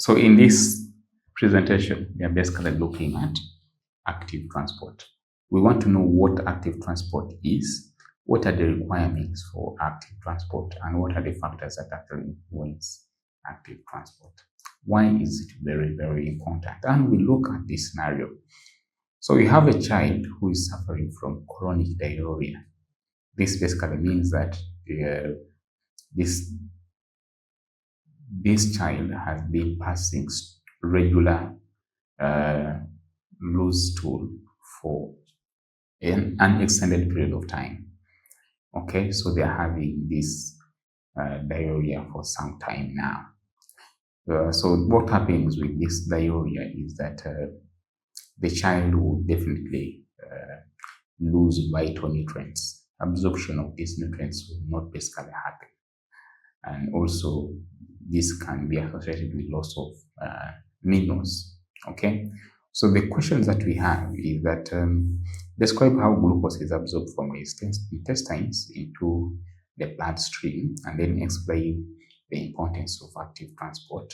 So in this presentation, we are basically looking at active transport. We want to know what active transport is, what are the requirements for active transport, and what are the factors that actually influence active transport. Why is it very, very important? And we look at this scenario. So you have a child who is suffering from chronic diarrhea. This basically means that this child has been passing regular loose stool for an extended period of time. Okay, so they're having this diarrhea for some time now. So what happens with this diarrhea is that the child will definitely lose vital nutrients. Absorption of these nutrients will not basically happen. And also, this can be associated with loss of minerals. Okay, so the questions that we have is that describe how glucose is absorbed from the intestines into the bloodstream, and then explain the importance of active transport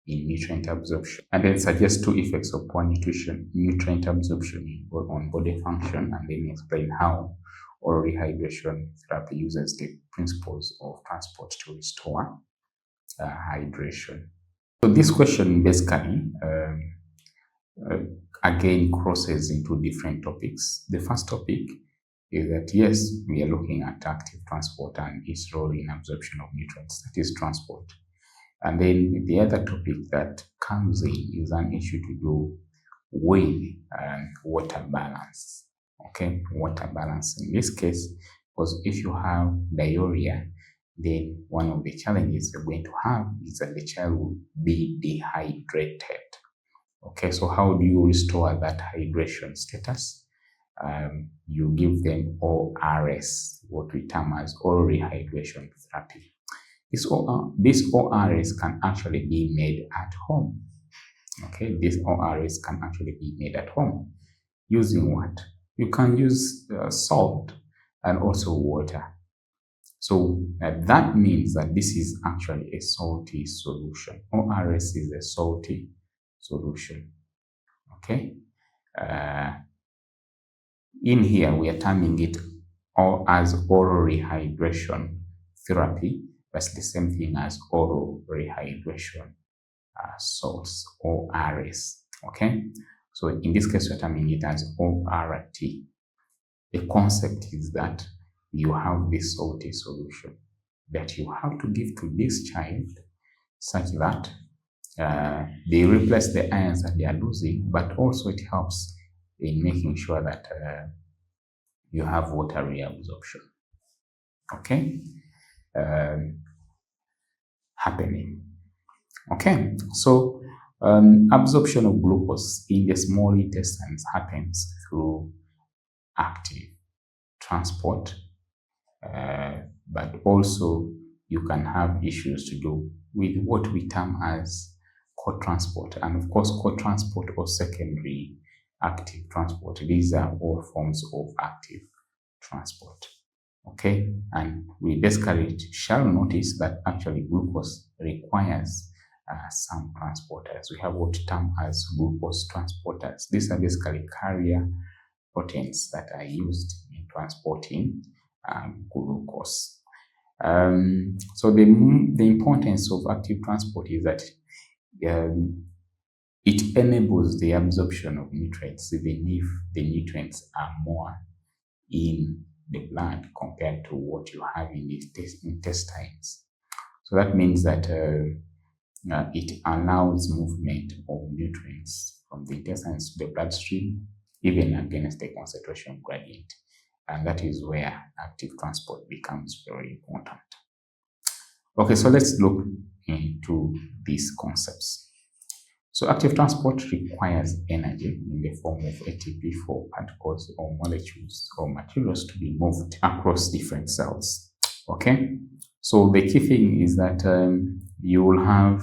in nutrient absorption, and then suggest two effects of poor nutrient absorption on body function, and then explain how oral rehydration therapy uses the principles of transport to restore hydration. So this question basically again crosses into different topics. The first topic is that yes, we are looking at active transport and its role in absorption of nutrients, that is transport. And then the other topic that comes in is an issue to do with water balance. Okay, water balance in this case, because if you have diarrhea, then one of the challenges you're going to have is that the child will be dehydrated. Okay, so how do you restore that hydration status? You give them ORS, what we term as oral rehydration therapy. This ORS can actually be made at home. Okay, this ORS can actually be made at home. Using what? You can use salt and also water. So that means that this is actually a salty solution. ORS is a salty solution. Okay. In here, we are terming it as oral rehydration therapy. That's the same thing as oral rehydration salts, ORS. Okay. So in this case, we're terming it as ORT. The concept is that you have this salty solution that you have to give to this child such that they replace the ions that they are losing, but also it helps in making sure that you have water reabsorption. Okay, happening. Okay, so absorption of glucose in the small intestines happens through active transport, but also you can have issues to do with what we term as co-transport, and of course co-transport or secondary active transport. These are all forms of active transport. Okay, and we basically shall notice that actually glucose requires some transporters. We have what we term as glucose transporters. These are basically carrier proteins that are used in transporting glucose. So the importance of active transport is that it enables the absorption of nutrients, even if the nutrients are more in the blood compared to what you have in the intestines. So that means that it allows movement of nutrients from the intestines to the bloodstream, even against the concentration gradient. And that is where active transport becomes very important. Okay, so let's look into these concepts. So active transport requires energy in the form of ATP for particles or molecules or materials to be moved across different cells. Okay, so the key thing is that you will have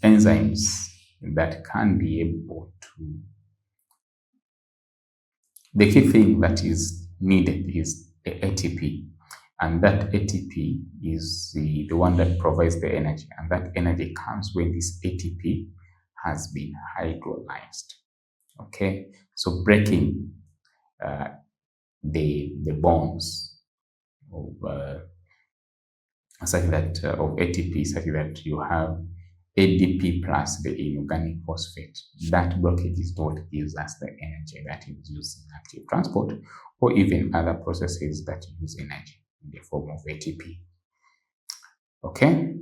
enzymes that can be able to. The key thing that is needed is the ATP, and that ATP is the one that provides the energy, and that energy comes when this ATP has been hydrolyzed. Okay, so breaking the bonds of such that of ATP, such that you have ADP plus the inorganic phosphate. That blockage is what gives us the energy that is used in active transport, or even other processes that use energy in the form of ATP. Okay,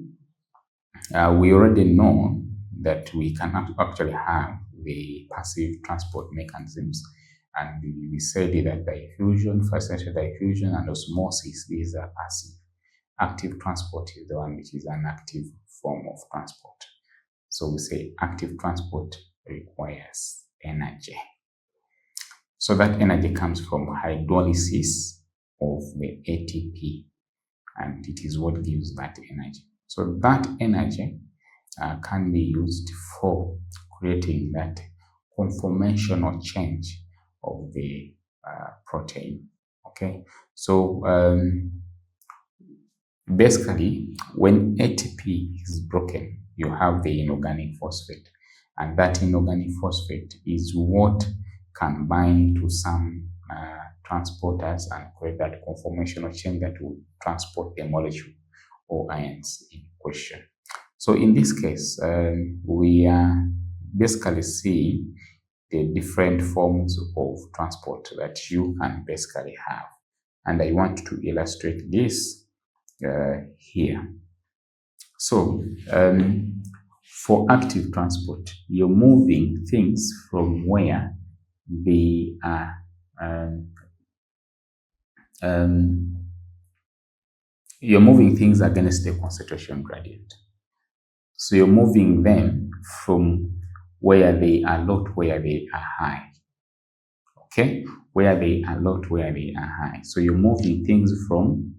we already know that we can actually have the passive transport mechanisms, and we said that diffusion, first-stage diffusion, and osmosis, these are passive. Active transport is the one which is an active form of transport. So we say active transport requires energy. So that energy comes from hydrolysis of the ATP, and it is what gives that energy. So that energy can be used for creating that conformational change of the protein. Okay, so basically, when ATP is broken, you have the inorganic phosphate, and that inorganic phosphate is what can bind to some transporters and create that conformational chain that will transport the molecule or ions in question. So in this case, we are basically seeing the different forms of transport that you can basically have, and I want to illustrate this here. So for active transport, you're moving things from where they are you're moving things against the concentration gradient. So you're moving them from where they are low to where they are high. Okay, where they are low to where they are high. So you're moving things from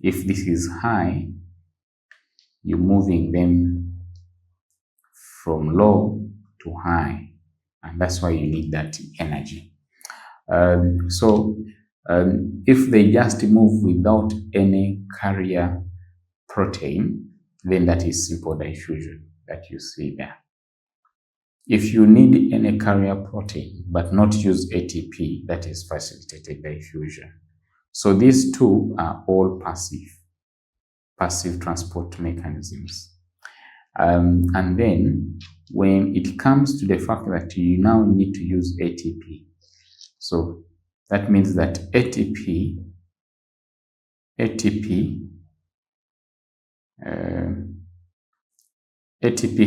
if this is high, you're moving them from low to high, and that's why you need that energy. If they just move without any carrier protein, then that is simple diffusion that you see there. If you need any carrier protein but not use ATP, that is facilitated diffusion. So these two are all passive transport mechanisms. And then when it comes to the fact that you now need to use ATP, so that means that ATP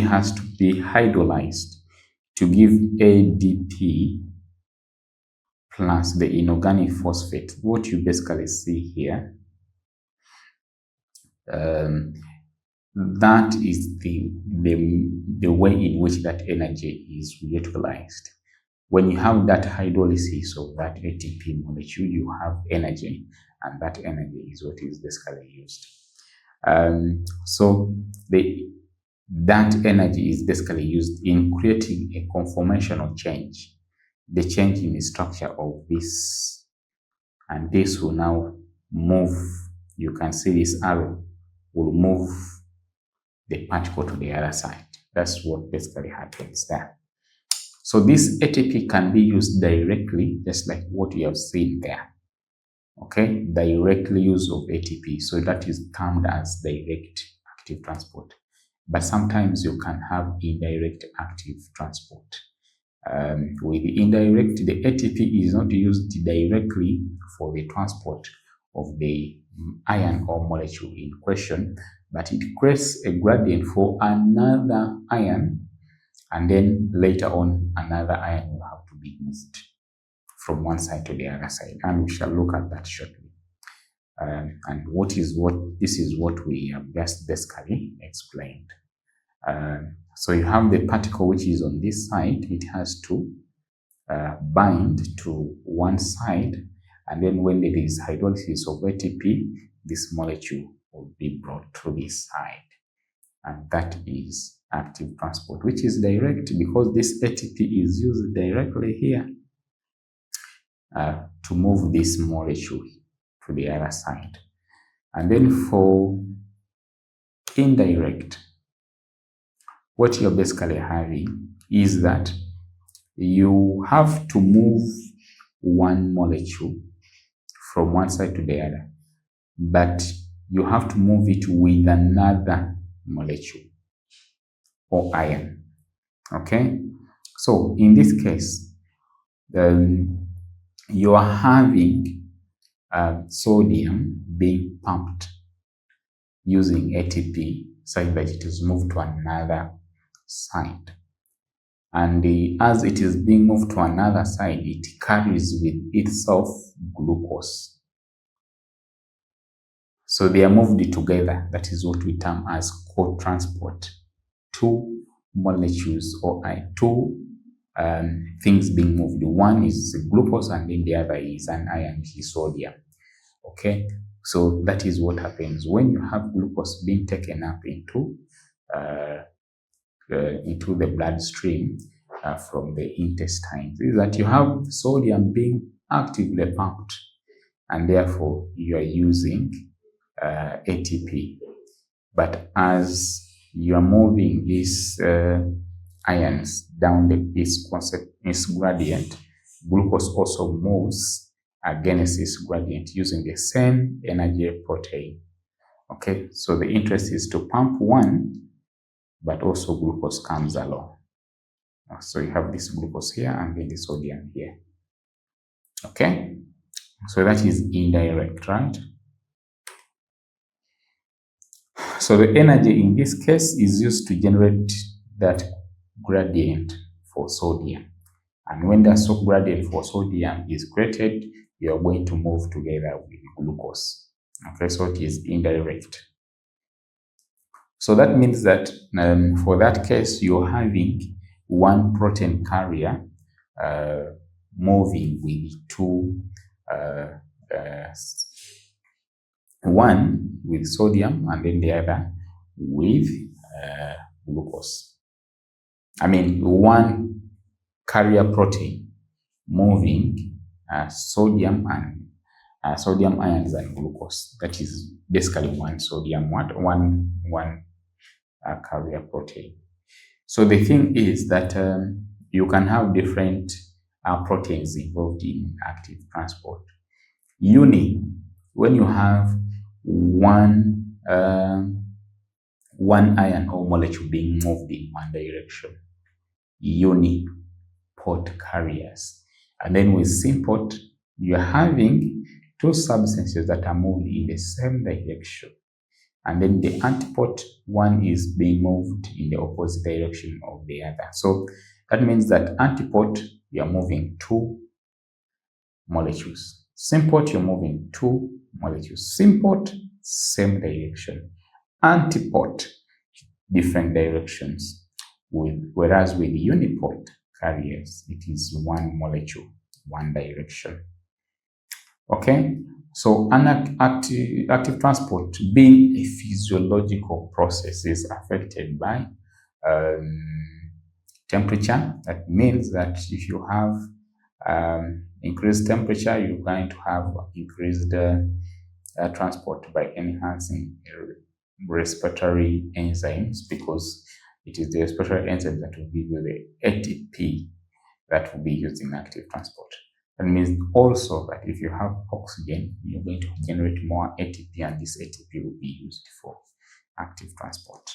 has to be hydrolyzed to give ADP plus the inorganic phosphate. What you basically see here, that is the way in which that energy is utilized. When you have that hydrolysis of that ATP molecule, you have energy, and that energy is what is basically used. That energy is basically used in creating a conformational change, the change in the structure of this, and this will now move. You can see this arrow will move the particle to the other side. That's what basically happens there. So this ATP can be used directly, just like what you have seen there. Okay, directly use of ATP. So that is termed as direct active transport. But sometimes you can have indirect active transport. With indirect, the ATP is not used directly for the transport of the ion or molecule in question, but it creates a gradient for another ion, and then later on another ion will have to be used from one side to the other side, and we shall look at that shortly. And this is what we have just basically explained. So you have the particle which is on this side, it has to bind to one side, and then when there is hydrolysis of ATP, this molecule will be brought to this side, and that is active transport, which is direct because this ATP is used directly here to move this molecule to the other side. And then for indirect, what you're basically having is that you have to move one molecule from one side to the other, but you have to move it with another molecule or ion. Okay, so in this case, you are having sodium being pumped using ATP such that it is moved to another side. And as it is being moved to another side, it carries with itself glucose. So they are moved together. That is what we term as co-transport. Two molecules or two things being moved. One is glucose and then the other is an ion, which is sodium. Okay, so that is what happens when you have glucose being taken up into the bloodstream from the intestines, is that you have sodium being actively pumped, and therefore you are using ATP. But as you are moving these ions down this gradient, glucose also moves against this gradient using the same energy protein. Okay, so the interest is to pump one, but also glucose comes along. So you have this glucose here and then the sodium here. Okay, so that is indirect, right? So the energy in this case is used to generate that gradient for sodium. And when that gradient for sodium is created, you are going to move together with glucose. Okay, so it is indirect. So that means that for that case, you're having one protein carrier moving with two, one with sodium and then the other with glucose. I mean, one carrier protein moving sodium ions and glucose. That is basically one sodium, one carrier protein. So the thing is that you can have different proteins involved in active transport. When you have one ion or molecule being moved in one direction, uniport carriers. And then with symport, you're having two substances that are moved in the same direction. And then the antiport one is being moved in the opposite direction of the other. So that means that antiport, you're moving two molecules. Symport, you're moving two molecules. Symport, same direction. Antiport, different directions. Whereas with uniport carriers, it is one molecule, one direction. Okay, so an active transport, being a physiological process, is affected by temperature. That means that if you have increased temperature, you're going to have increased transport by enhancing respiratory enzymes, because it is the respiratory enzymes that will give you the ATP that will be used in active transport. That means also that if you have oxygen, you're going to generate more ATP, and this ATP will be used for active transport.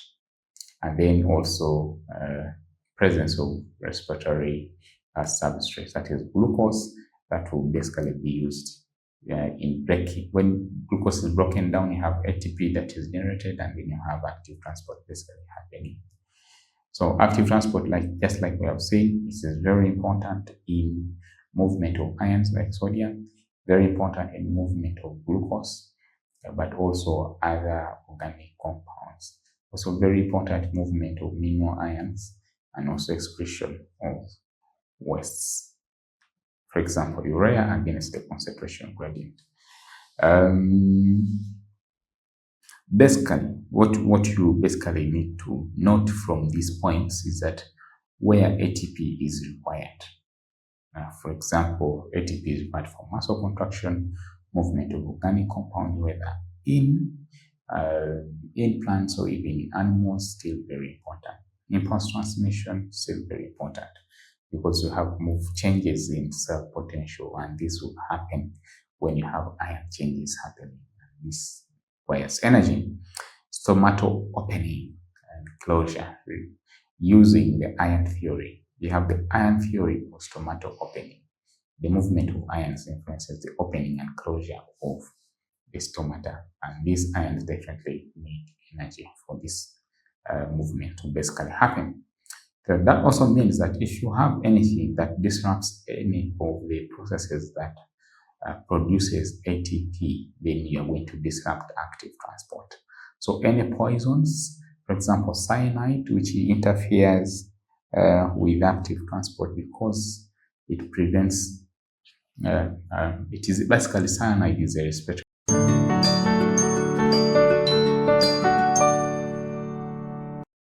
And then also presence of respiratory substrates, that is glucose, that will basically be used in breaking. When glucose is broken down, you have ATP that is generated, and then you have active transport basically happening. So active transport, just like we have seen, this is very important in movement of ions like sodium, very important in movement of glucose, but also other organic compounds. Also very important movement of mineral ions, and also excretion of wastes. For example, urea against the concentration gradient. Basically, what you basically need to note from these points is that where ATP is required. For example, ATP is required for muscle contraction, movement of organic compounds, whether in plants or even in animals, still very important. Impulse transmission, still very important, because you have changes in cell potential, and this will happen when you have ion changes happening. This requires energy. Stomatal opening and closure, using the ion theory. You have the ion theory of stomatal opening. The movement of ions influences the opening and closure of the stomata, and these ions definitely need energy for this movement to basically happen. So that also means that if you have anything that disrupts any of the processes that produces ATP, then you are going to disrupt active transport. So any poisons, for example, cyanide, which interferes with active transport because it prevents, it is basically cyanide is a respiratory